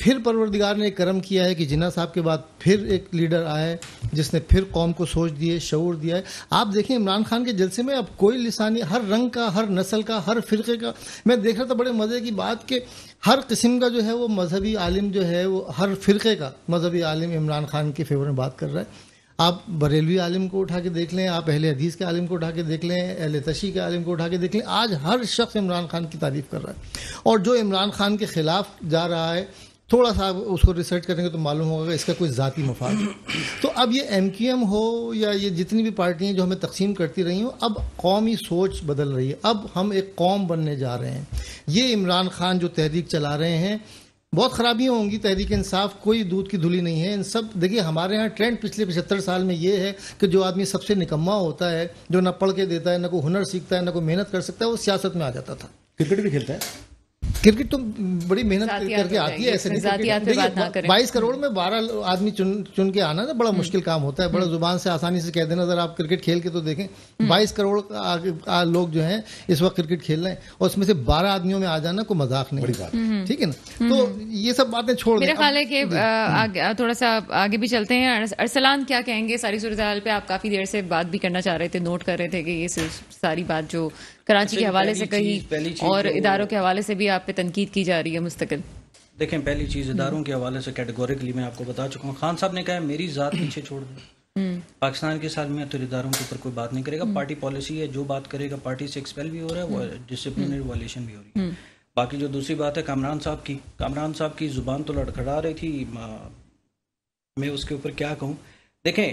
C: پھر پروردگار نے ایک کرم کیا ہے کہ جناح صاحب کے بعد پھر ایک لیڈر آیا ہے جس نے پھر قوم کو سوچ دی ہے, شعور دیا ہے. آپ دیکھیں عمران خان کے جلسے میں اب کوئی لسانی, ہر رنگ کا, ہر نسل کا, ہر فرقے کا, میں دیکھ رہا تھا بڑے مزے کی بات کہ ہر قسم کا جو ہے وہ مذہبی عالم جو ہے وہ ہر فرقے کا مذہبی عالم عمران خان کے فیور میں بات کر رہا ہے. آپ بریلوی عالم کو اٹھا کے دیکھ لیں, آپ اہل حدیث کے عالم کو اٹھا کے دیکھ لیں, اہل تشیع کے عالم کو اٹھا کے دیکھ لیں, آج ہر شخص عمران خان کی تعریف کر رہا ہے. اور جو عمران خان کے خلاف جا رہا ہے, تھوڑا سا اس کو ریسرچ کریں گے تو معلوم ہوگا کہ اس کا کوئی ذاتی مفاد ہے. تو اب یہ ایم کیو ایم ہو یا یہ جتنی بھی پارٹیاں جو ہمیں تقسیم کرتی رہی ہوں, اب قومی سوچ بدل رہی ہے. اب ہم ایک قوم بننے جا رہے ہیں. یہ عمران خان جو تحریک چلا رہے ہیں, بہت خرابیاں ہوں گی. تحریک انصاف کوئی دودھ کی دھلی نہیں ہے. ان سب دیکھیے ہمارے ہاں ٹرینڈ پچھلے 75 سال میں یہ ہے کہ جو آدمی سب سے نکما ہوتا ہے, جو نہ پڑھ کے دیتا ہے, نہ کوئی ہنر سیکھتا ہے, نہ کوئی محنت کر سکتا ہے, وہ سیاست میں آ جاتا تھا.
D: کرکٹ بھی کھیلتا ہے,
C: کرکٹ تو بڑی محنت کر کے آتی ہے. ایسے نہیں, 22 کروڑ میں 12 آدمی چن کے آنا نا بڑا مشکل کام ہوتا ہے. بڑا زبان سے آسانی سے کہہ دینا. ذرا آپ کرکٹ کھیل کے تو دیکھیں, 22 کروڑ لوگ جو ہیں اس وقت کرکٹ کھیل رہے ہیں, اور اس میں سے 12 آدمیوں میں آ جانا کوئی مذاق نہیں, ٹھیک ہے نا. تو یہ سب باتیں چھوڑ دیں.
B: میرا خیال ہے کہ تھوڑا سا آگے بھی چلتے ہیں. ارسلان کیا کہیں گے ساری صورتحال پہ؟ آپ کافی دیر سے بات بھی کرنا چاہ رہے تھے, نوٹ کر رہے تھے کہ یہ ساری بات جو کراچی کے حوالے سے کہی اور اداروں کے حوالے سے بھی آپ پہ تنقید کی جا رہی ہے مستقل.
A: دیکھیں, پہلی چیز اداروں کے حوالے سے کیٹیگوریکلی میں آپ کو بتا چکا ہوں. خان صاحب نے کہا ہے میری ذات پیچھے چھوڑ دیں, پاکستان کے سال میں تو اداروں کے اوپر کوئی بات نہیں کرے گا. پارٹی پالیسی ہے, جو بات کرے گا پارٹی سے ایکسپیل بھی ہو رہا ہے, وہ ڈسپلنری وائلیشن بھی ہو رہی ہے. باقی جو دوسری بات ہے کامران صاحب کی زبان تو لڑکھڑا رہی تھی, میں اس کے اوپر کیا کہوں. دیکھیں,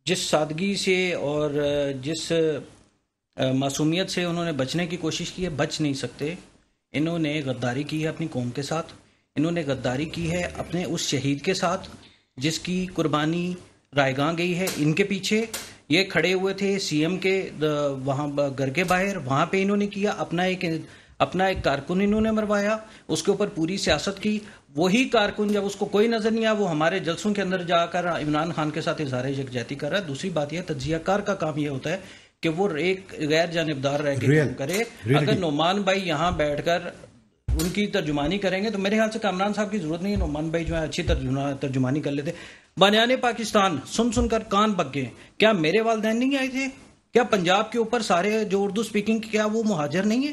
A: جس سادگی سے اور جس معصومیت سے انہوں نے بچنے کی کوشش کی ہے, بچ نہیں سکتے. انہوں نے غداری کی ہے اپنی قوم کے ساتھ, انہوں نے غداری کی ہے اپنے اس شہید کے ساتھ جس کی قربانی رائے گاں گئی ہے ان کے پیچھے. یہ کھڑے ہوئے تھے سی ایم کے وہاں گھر کے باہر, وہاں پہ انہوں نے کیا اپنا ایک کارکن انہوں نے مروایا, اس کے اوپر پوری سیاست کی. وہی کارکن جب اس کو کوئی نظر نہیں آیا, وہ ہمارے جلسوں کے اندر جا کر عمران خان کے ساتھ اظہار یکجہتی کر رہا ہے. دوسری بات یہ, تجزیہ کار کا کام یہ ہوتا ہے کہ وہ ایک غیر جانبدار رہ کے کام کرے. اگر نعمان بھائی یہاں بیٹھ کر ان کی ترجمانی کریں گے تو میرے خیال سے کامران صاحب کی ضرورت نہیں ہے. نعمان بھائی جو ہے اچھی ترجمانی کر لیتے. بانیان پاکستان سن کر کان پک گئے. کیا میرے والدین نہیں آئے تھے؟ کیا پنجاب کے اوپر سارے جو اردو اسپیکنگ کیا وہ مہاجر نہیں ہے؟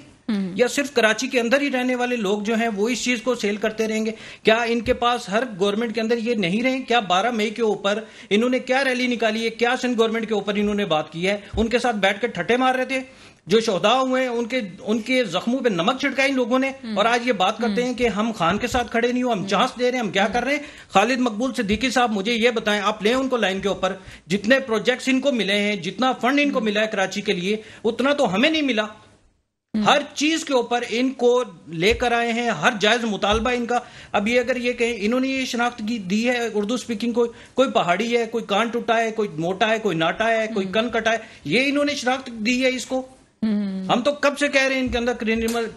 A: یا صرف کراچی کے اندر ہی رہنے والے لوگ جو ہیں وہ اس چیز کو سیل کرتے رہیں گے؟ کیا ان کے پاس ہر گورنمنٹ کے اندر یہ نہیں رہے؟ کیا 12 مئی کے اوپر انہوں نے کیا ریلی نکالی ہے, کیا سندھ گورنمنٹ کے اوپر انہوں نے بات کی ہے؟ ان کے ساتھ بیٹھ کر ٹھٹے مار رہے تھے. جو شہداء ہوئے ہیں ان کے زخموں پہ نمک چھڑکا ان لوگوں نے, اور آج یہ بات کرتے ہیں کہ ہم خان کے ساتھ کھڑے نہیں ہو, ہم چانس دے رہے ہیں, ہم کیا کر رہے ہیں. خالد مقبول صدیقی صاحب مجھے یہ بتائیں, آپ لیں ان کو لائن کے اوپر, جتنے پروجیکٹس ان کو ملے ہیں, جتنا فنڈ ان کو ملا ہے کراچی کے لیے, اتنا تو ہمیں نہیں ملا. ہر چیز کے اوپر ان کو لے کر آئے ہیں, ہر جائز مطالبہ ان کا. اب یہ اگر یہ کہیں انہوں نے یہ شناخت دی ہے اردو اسپیکنگ کو, کوئی پہاڑی ہے, کوئی کان ٹوٹا ہے, کوئی موٹا ہے, کوئی ناٹا ہے, کوئی کن کٹا ہے, یہ انہوں نے شناخت دی ہے اس کو. ہم تو کب سے کہہ رہے ہیں ان کے اندر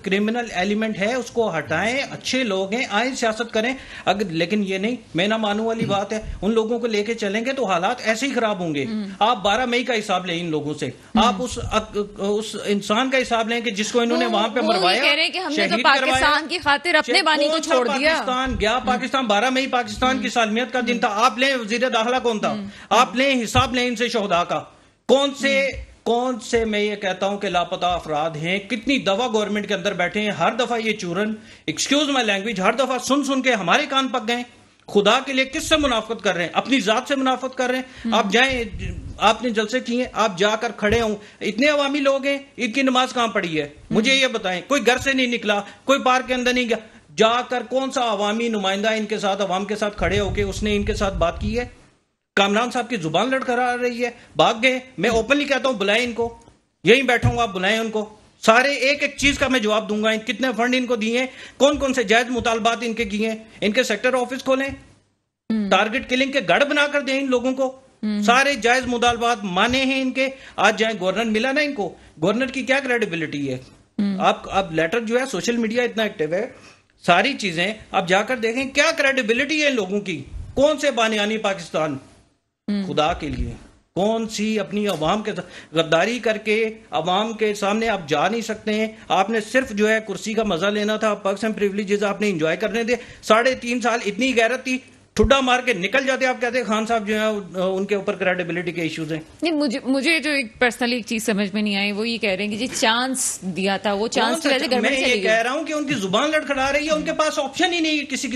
A: کرمنل ایلیمنٹ ہے, اس کو ہٹائیں. اچھے لوگ ہیں, آئیں سیاست کریں. اگر لیکن یہ نہیں, میں نہ مانوں والی بات ہے. ان لوگوں کو لے کے چلیں گے تو حالات ایسے ہی خراب ہوں گے. آپ 12 مئی کا حساب لیں ان لوگوں سے, آپ اس انسان کا حساب لیں کہ جس کو انہوں نے وہاں پہ مروایا,
B: کہہ رہے ہیں کہ ہم نے تو پاکستان کی خاطر اپنے بانی کو چھوڑ دیا.
A: پاکستان گیا, پاکستان 12 مئی پاکستان کی سالمیت کا دن تھا. آپ لیں وزیر داخلہ کون تھا, آپ لیں حساب لیں ان سے شہداء کا. کون سے میں یہ کہتا ہوں کہ لاپتہ افراد ہیں, کتنی دفعہ گورنمنٹ کے اندر بیٹھے ہیں, ہر دفعہ یہ چورن, ایکسکیوز مائی لینگویج, ہر دفعہ سن کے ہمارے کان پک گئے. خدا کے لیے کس سے منافقت کر رہے ہیں؟ اپنی ذات سے منافقت کر رہے ہیں. آپ جائیں, آپ نے جلسے کیے, آپ جا کر کھڑے ہوں, اتنے عوامی لوگ ہیں, ان کی نماز کہاں پڑھی ہے مجھے یہ بتائیں. کوئی گھر سے نہیں نکلا, کوئی پارک کے اندر نہیں گیا, جا کر کون سا عوامی نمائندہ ان کے ساتھ, عوام کے ساتھ کھڑے ہو کے اس نے ان کے ساتھ بات کی ہے؟ کامران صاحب کی زبان لڑکھڑا رہی ہے, بھاگ گئے. میں اوپنلی کہتا ہوں بلائیں ان کو, یہیں بیٹھا ہوں, آپ بلائیں ان کو. سارے ایک چیز کا میں جواب دوں گا, کتنے فنڈ ان کو دیے ہیں, کون سے جائز مطالبات ان کے کیے ہیں. ان کے سیکٹر آفس کھولیں, ٹارگٹ کلنگ کے گڑھ بنا کر دیں ان لوگوں کو. سارے جائز مطالبات مانے ہیں ان کے. آج جائیں, گورنر ملا نا ان کو, گورنر کی کیا کریڈیبلٹی ہے؟ اب لیٹر جو ہے, سوشل میڈیا اتنا ایکٹیو ہے, ساری چیزیں آپ جا کر دیکھیں کیا کریڈیبلٹی ہے ان لوگوں کی. کون سے بانیانی پاکستان؟ خدا کے لیے کون سی اپنی عوام کے غداری کر کے عوام کے سامنے آپ جا نہیں سکتے ہیں. آپ نے صرف جو ہے کرسی کا مزہ لینا تھا, پرکس اینڈ پریویلیجز آپ نے انجوائے کرنے تھے. 3.5 سال اتنی غیرت تھی, ٹھڈا مار کے نکل جاتے. آپ کہتے ہیں خان صاحب جو ہیں ان کے اوپر کریڈیبلٹی کے ایشوز ہیں.
B: نہیں, مجھے جو ایک پرسنلی ایک چیز سمجھ میں نہیں آئی وہ یہ کہہ رہے ہیں کہ جی چانس دیا تھا, وہ چانس کی وجہ سے گڑبڑ
A: میں یہ کہہ رہا ہوں کہ ان کی زبان لڑکھڑا رہی ہے, ان کے پاس آپشن ہی نہیں ہے کسی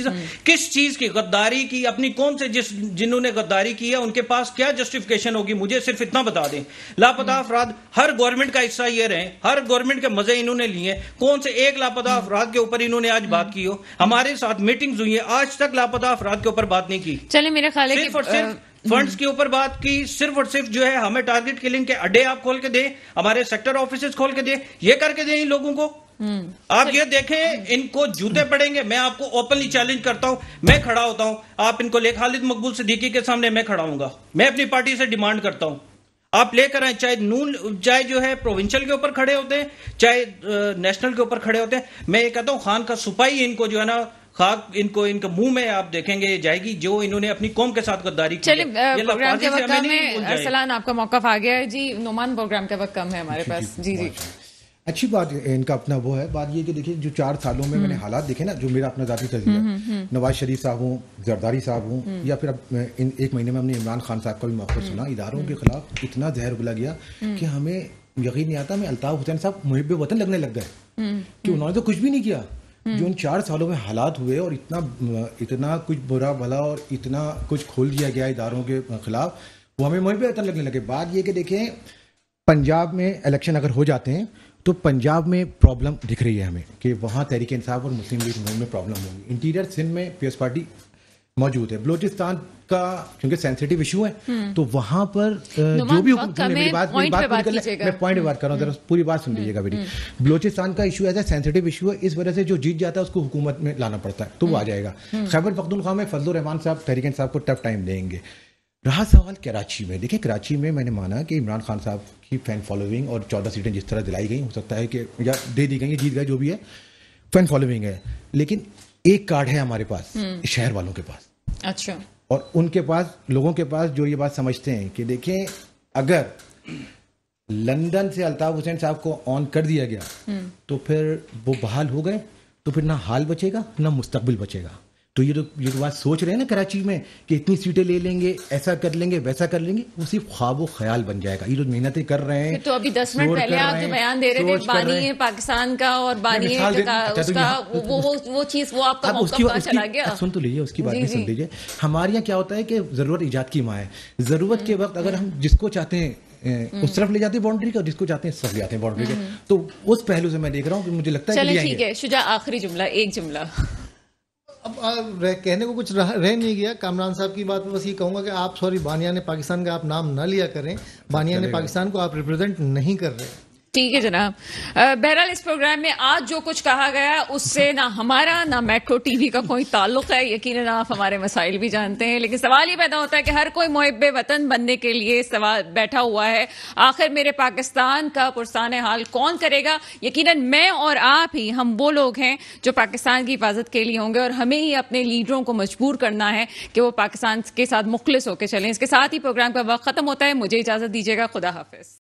A: کس چیز کی غداری کی, اپنی کون سے جنہوں نے غداری کی ہے ان کے پاس کیا جسٹیفیکیشن ہوگی. مجھے صرف اتنا بتا دیں, لاپتہ افراد ہر گورنمنٹ کا حصہ یہ رہے, ہر گورنمنٹ کے مزے انہوں نے لیے, کون سے ایک لاپتہ افراد کے اوپر انہوں نے آج بات کی ہو. ہمارے ساتھ میٹنگز ہوئی ہیں, آج تک لاپتہ افراد کے اوپر بات نہیں کی.
B: میرے خیال ہے
A: صرف اور صرف فنڈز کے اوپر بات کی, صرف اور صرف جو ہے ہمیں ٹارگٹ کلنگ کے اڈے آپ کھول کے دیں, ہمارے سیکٹر آفیسز کھول کے دیں, یہ کر کے دیں ان لوگوں کو. آپ یہ دیکھیں ان کو جوتے پڑیں گے. میں آپ کو اوپنلی چیلنج کرتا ہوں, میں کھڑا ہوتا ہوں, آپ ان کو لے خالد مقبول صدیقی کے سامنے میں کھڑا ہوں گا, میں اپنی پارٹی سے ڈیمانڈ کرتا ہوں آپ لے کر آئیں, چاہے جو ہے پروونشل کے اوپر کھڑے ہوتے ہیں, چاہے نیشنل کے اوپر کھڑے ہوتے ہیں. میں یہ کہتا ہوں خان کا سپاہی ان کو جو ہے نا خاک ان کے منہ میں آپ دیکھیں گے جائے گی, جو انہوں نے اپنی قوم کے ساتھ غداری کی.
B: چلیں پروگرام کے وقت کم ہے, ارسلان آپ کا موقف آ گیا ہے. جی نعمان, پروگرام کا وقت کم ہے ہمارے پاس. جی
D: اچھی بات ان کا اپنا وہ ہے. بات یہ کہ دیکھیے جو 4 سالوں میں نے حالات دیکھے نا, جو میرا اپنا ذاتی تجربہ, نواز شریف صاحب ہوں, زرداری صاحب ہوں, یا پھر اب ان 1 مہینے میں ہم نے عمران خان صاحب کا بھی موقف سنا, اداروں کے خلاف اتنا زہر اگلا گیا کہ ہمیں یقین نہیں آتا. ہمیں الطاف حسین صاحب محب وطن لگنے لگ گئے کہ انہوں نے تو کچھ بھی نہیں کیا. جو ان 4 سالوں میں حالات ہوئے اور اتنا کچھ برا بھلا اور اتنا کچھ کھول دیا گیا اداروں کے خلاف, وہ ہمیں محب وطن لگنے لگے. بات یہ کہ دیکھیں پنجاب میں الیکشن اگر ہو جاتے ہیں تو پنجاب میں پرابلم دکھ رہی ہے ہمیں کہ وہاں تحریک انصاف اور مسلم لیگ نون میں پرابلم ہوگی. انٹیریئر سندھ میں پیپلز پارٹی موجود ہے. بلوچستان کا کیونکہ سینسیٹیو ایشو ہے تو وہاں پر جو بھی میں پوائنٹ بات کر رہا ہوں, ذرا پوری بات سن لیجیے گا میری. بلوچستان کا ایشو ایسا سینسیٹیو ایشو ہے, اس وجہ سے جو جیت جاتا ہے اس کو حکومت میں لانا پڑتا ہے, تو وہ آ جائے گا. خیبر پختونخوا میں فضل الرحمان صاحب تحریک انصاف کو ٹف ٹائم دیں گے. رہا سوال کراچی میں, دیکھیں کراچی میں نے مانا کہ عمران خان صاحب کی فین فالوئنگ اور 14 سیٹیں جس طرح دلائی گئی, ہو سکتا ہے کہ یا دے دی گئی, جیت گئے, جو بھی ہے فین فالوئنگ ہے, لیکن ایک کارڈ ہے ہمارے پاس شہر والوں کے پاس.
B: اچھا.
D: اور ان کے پاس, لوگوں کے پاس جو یہ بات سمجھتے ہیں کہ دیکھیں اگر لندن سے الطاف حسین صاحب کو آن کر دیا گیا تو پھر وہ بحال ہو گئے, تو پھر نہ حال بچے گا نہ مستقبل بچے گا. تو یہ بات سوچ رہے ہیں نا کراچی میں کہ اتنی سیٹیں لے لیں گے, ایسا کر لیں گے, ویسا کر لیں گے, وہ صرف خواب و خیال بن جائے گا. یہ جو محنتیں کر رہے ہیں,
B: تو ابھی 10 منٹ پہلے آپ جو بیان دے رہے تھے بانی ہے پاکستان کا اور بانی ہے اس کا, وہ چیز وہ آپ کا موقف کہاں چلا گیا.
D: سن تو لیجیے, اس کی بات بھی سن لیجیے. ہمارے یہاں کیا ہوتا ہے کہ ضرورت ایجاد کی ماں ہے. ضرورت کے وقت اگر ہم جس کو چاہتے ہیں اس طرف لے جاتے ہیں باؤنڈری کا, اور جس کو چاہتے ہیں اس طرف لے جاتے ہیں باؤنڈری کے. تو اس پہلو سے میں دیکھ رہا ہوں کہ مجھے لگتا ہے
B: چلیں ٹھیک ہے. شجاع, آخری جملہ, ایک جملہ.
C: اب کہنے کو کچھ رہ نہیں گیا. کامران صاحب کی بات میں بس یہ کہوں گا کہ آپ بانیان پاکستان کا آپ نام نہ لیا کریں. بانیان پاکستان کو آپ ریپرزینٹ نہیں کر رہے.
B: ٹھیک ہے جناب. بہرحال اس پروگرام میں آج جو کچھ کہا گیا اس سے نہ ہمارا نہ میٹرو ٹی وی کا کوئی تعلق ہے. یقیناً آپ ہمارے مسائل بھی جانتے ہیں, لیکن سوال یہ پیدا ہوتا ہے کہ ہر کوئی محب وطن بننے کے لیے سوال بیٹھا ہوا ہے, آخر میرے پاکستان کا پرسان حال کون کرے گا. یقیناً میں اور آپ ہی, ہم وہ لوگ ہیں جو پاکستان کی حفاظت کے لیے ہوں گے, اور ہمیں ہی اپنے لیڈروں کو مجبور کرنا ہے کہ وہ پاکستان کے ساتھ مخلص ہو کے چلیں. اس کے ساتھ ہی پروگرام کا وقت ختم ہوتا ہے. مجھے اجازت دیجیے گا. خدا حافظ.